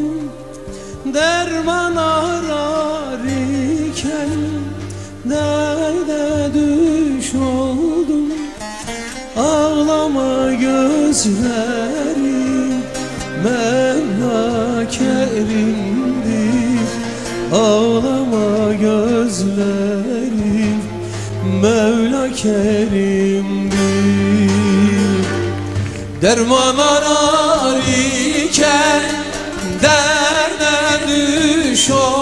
oldum, derman arar iken derde düş oldum. Ağlama gözlerim, Mevla Kerim'dir. Ağlama gözlerim, Mevla Kerim'dir. Derman arar iken derde düş oldum.